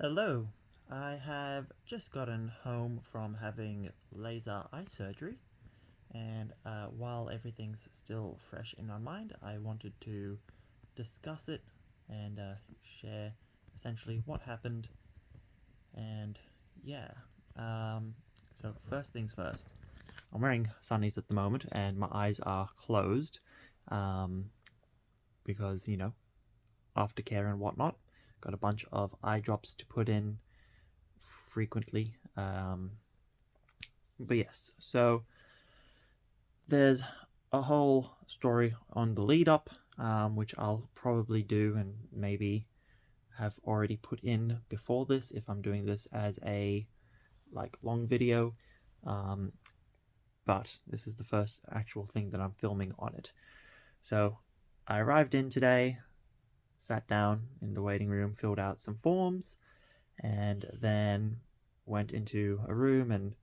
Hello, I have just gotten home from having laser eye surgery, and while everything's still fresh in my mind, I wanted to discuss it and share essentially what happened. And yeah, um, so first things first, I'm wearing sunnies at the moment, and my eyes are closed um, because, aftercare and whatnot. Got a bunch of eye drops to put in frequently. But yes, so there's a whole story on the lead up, which I'll probably do and maybe have already put in before this if I'm doing this as a long video. Um, but this is the first actual thing that I'm filming on it. So I arrived in today, sat down in the waiting room, filled out some forms, and then went into a room and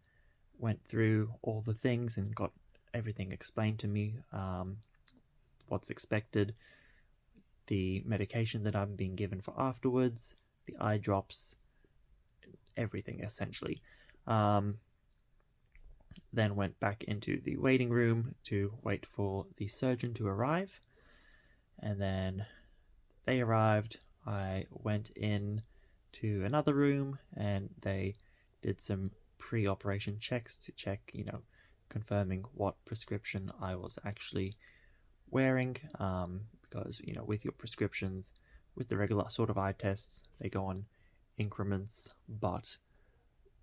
went through all the things and got everything explained to me, what's expected, the medication that I'm being given for afterwards, the eye drops, everything essentially. Um, then went back into the waiting room to wait for the surgeon to arrive. And then they arrived. I went in to another room and they did some pre-operation checks to check, confirming what prescription I was actually wearing, because with your prescriptions, with the regular sort of eye tests, they go on increments, but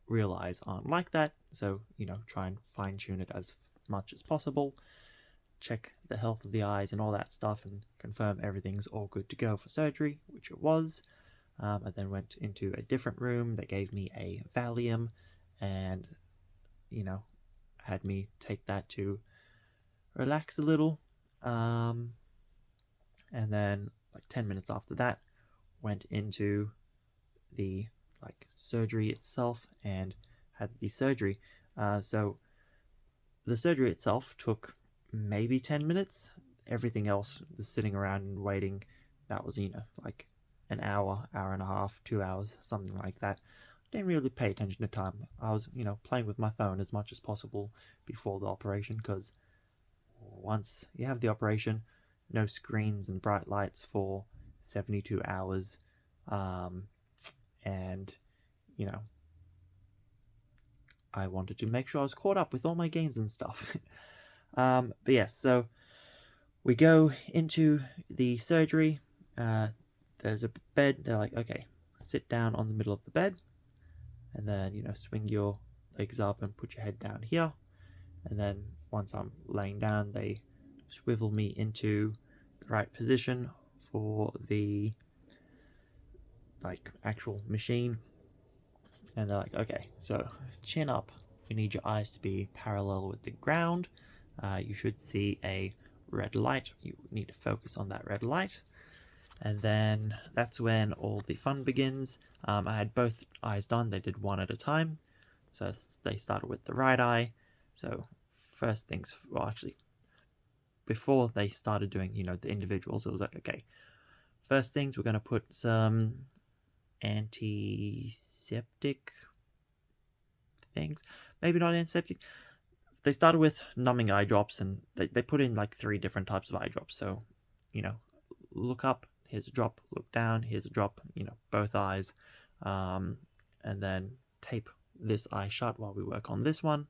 real eyes aren't like that. So try and fine tune it as much as possible, check the health of the eyes and all that stuff, and confirm everything's all good to go for surgery, which it was. I then went into a different room. They gave me a Valium, and had me take that to relax a little. And then 10 minutes after that, went into the surgery itself and had the surgery. So the surgery itself took maybe 10 minutes. Everything else, the sitting around and waiting, that was an hour, hour and a half, 2 hours, something like that. I didn't really pay attention to time. I was playing with my phone as much as possible before the operation, because once you have the operation, no screens and bright lights for 72 hours. And, you know, I wanted to make sure I was caught up with all my games and stuff. But yes, so we go into the surgery. There's a bed. They're like, okay, sit down on the middle of the bed. And then, swing your legs up and put your head down here. And then once I'm laying down, they swivel me into the right position for the actual machine. And they're like, okay, so chin up. We need your eyes to be parallel with the ground. You should see a red light. You need to focus on that red light. And then that's when all the fun begins. I had both eyes done. They did one at a time. So they started with the right eye. So first things, well, actually, before they started doing, the individuals, it was like, okay, first things, we're going to put some antiseptic things. Maybe not antiseptic. They started with numbing eye drops, and they put in 3 different types of eye drops. So, look up, here's a drop, look down, here's a drop, both eyes. And then tape this eye shut while we work on this one.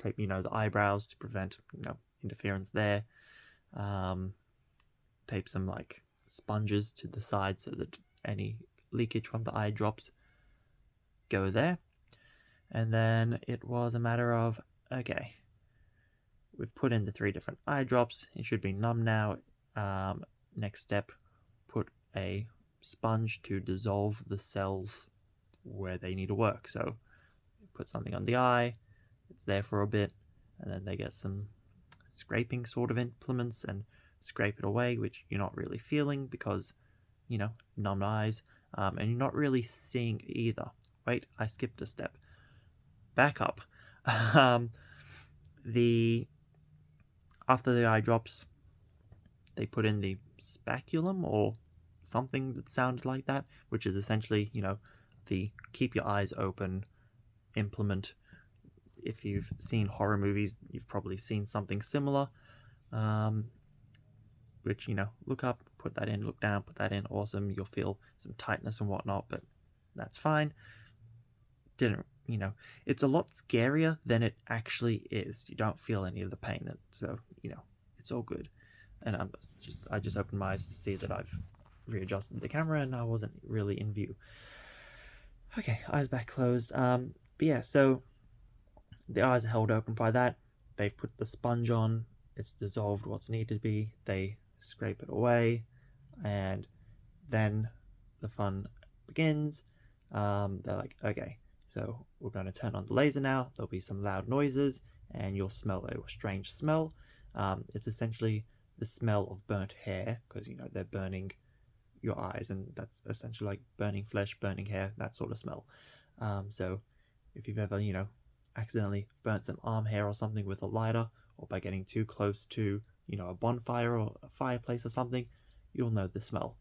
Tape, the eyebrows to prevent, interference there. Tape some sponges to the side so that any leakage from the eye drops go there. And then it was a matter of, okay, we've put in the 3 different eye drops. It should be numb now. Next step, put a sponge to dissolve the cells where they need to work. So put something on the eye, it's there for a bit, and then they get some scraping sort of implements and scrape it away, which you're not really feeling because, numb eyes, and you're not really seeing either. Wait, I skipped a step. Back up. After the eye drops, they put in the speculum or something that sounded like that, which is essentially, the keep your eyes open implement. If you've seen horror movies, you've probably seen something similar, which, look up, put that in, look down, put that in, awesome. You'll feel some tightness and whatnot, but that's fine. Didn't, it's a lot scarier than it actually is. You don't feel any of the pain, so, it's all good. And I just opened my eyes to see that I've readjusted the camera and I wasn't really in view. Okay, eyes back closed. But yeah, so the eyes are held open by that. They've put the sponge on. It's dissolved what's needed to be. They scrape it away, and then the fun begins. They're like, okay, so we're going to turn on the laser now. There'll be some loud noises, and you'll smell a strange smell. It's essentially the smell of burnt hair, because they're burning your eyes, and that's essentially like burning flesh, burning hair, that sort of smell. So if you've ever accidentally burnt some arm hair or something with a lighter, or by getting too close to a bonfire or a fireplace or something, you'll know the smell.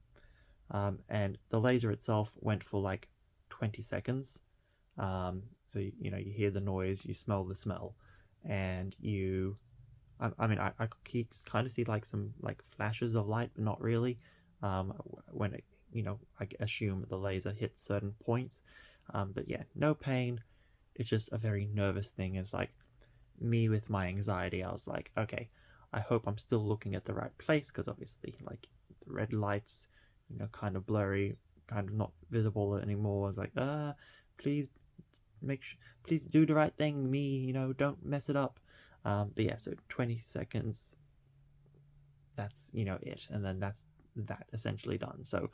And the laser itself went for like 20 seconds. So you hear the noise, you smell the smell, and I could kind of see like some like flashes of light, but not really. When it, I assume the laser hits certain points. But yeah, no pain. It's just a very nervous thing. It's like me with my anxiety. I was like, okay, I hope I'm still looking at the right place, because obviously, like, the red lights, kind of blurry, kind of not visible anymore. I was like, please please do the right thing, me, don't mess it up. But yeah, so 20 seconds, that's, it. And then that's that essentially done. So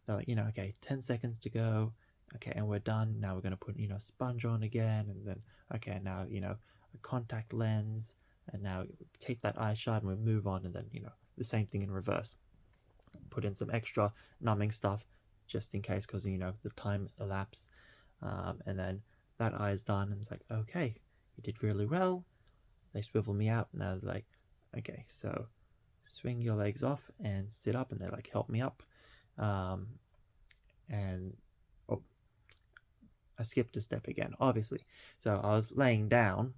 they're like, okay, 10 seconds to go. Okay, and we're done. Now we're going to put, sponge on again. And then, okay, now, a contact lens. And now take that eye shot and we move on. And then, the same thing in reverse. Put in some extra numbing stuff just in case, because, the time elapsed. And then that eye is done. And it's like, okay, you did really well. They swivel me out. Now they're like, okay, so swing your legs off and sit up. And they like help me up. And I skipped a step again, obviously. So I was laying down,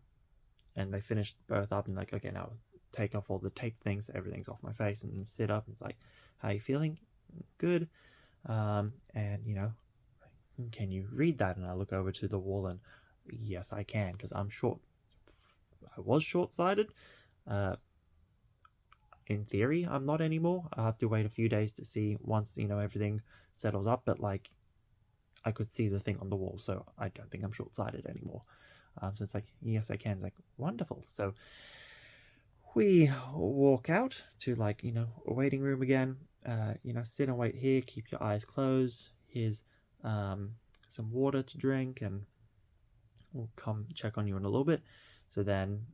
and they finished both up, and like, okay, now take off all the tape things, so everything's off my face, and then sit up. And it's like, how you feeling? Good. And can you read that? And I look over to the wall, and yes, I can, because I was short-sighted. In theory, I'm not anymore. I have to wait a few days to see once everything settles up. But like, I could see the thing on the wall, so I don't think I'm short-sighted anymore. So it's like, yes, I can. It's like, wonderful. So we walk out to like, a waiting room again. Sit and wait here. Keep your eyes closed. Here's some water to drink, and we'll come check on you in a little bit. So then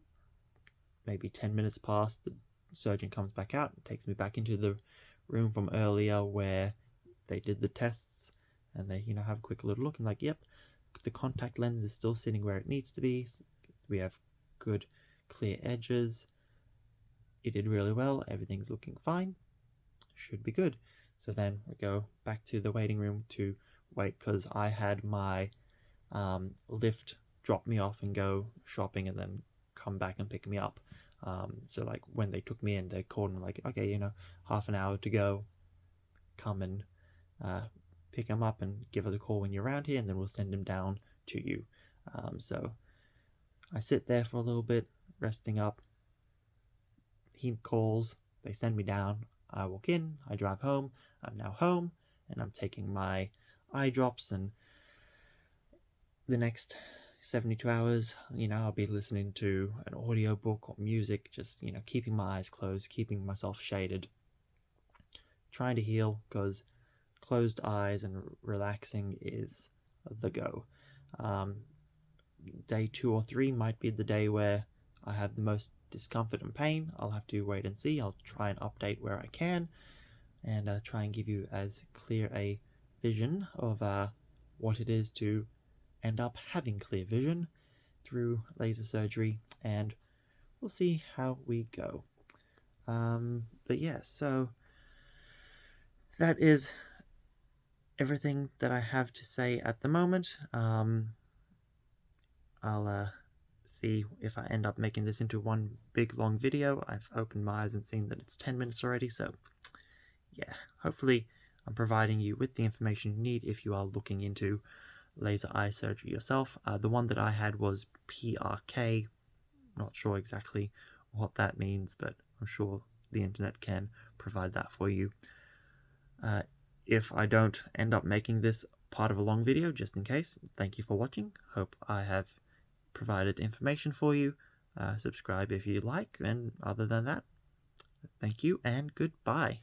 maybe 10 minutes pass, the surgeon comes back out and takes me back into the room from earlier where they did the tests, and they have a quick little look and like, yep, the contact lens is still sitting where it needs to be. We have good clear edges. It did really well. Everything's looking fine. Should be good. So then we go back to the waiting room to wait, because I had my lift drop me off and go shopping and then come back and pick me up. So like when they took me in, they called me like, okay, half an hour to go. Come and pick him up and give us a call when you're around here, and then we'll send him down to you. So I sit there for a little bit, resting up. He calls, they send me down. I walk in, I drive home. I'm now home, and I'm taking my eye drops, and the next 72 hours, I'll be listening to an audiobook or music, just, keeping my eyes closed, keeping myself shaded, trying to heal, because closed eyes and relaxing is the go. Day 2 or 3 might be the day where I have the most discomfort and pain. I'll have to wait and see. I'll try and update where I can, and try and give you as clear a vision of what it is to end up having clear vision through laser surgery, and we'll see how we go. But yeah, so that is everything that I have to say at the moment. I'll see if I end up making this into one big long video. I've opened my eyes and seen that it's 10 minutes already, so yeah, hopefully I'm providing you with the information you need if you are looking into laser eye surgery yourself. The one that I had was PRK. Not sure exactly what that means, but I'm sure the internet can provide that for you. If I don't end up making this part of a long video, just in case, thank you for watching. Hope I have provided information for you. Subscribe if you like, and other than that, thank you and goodbye.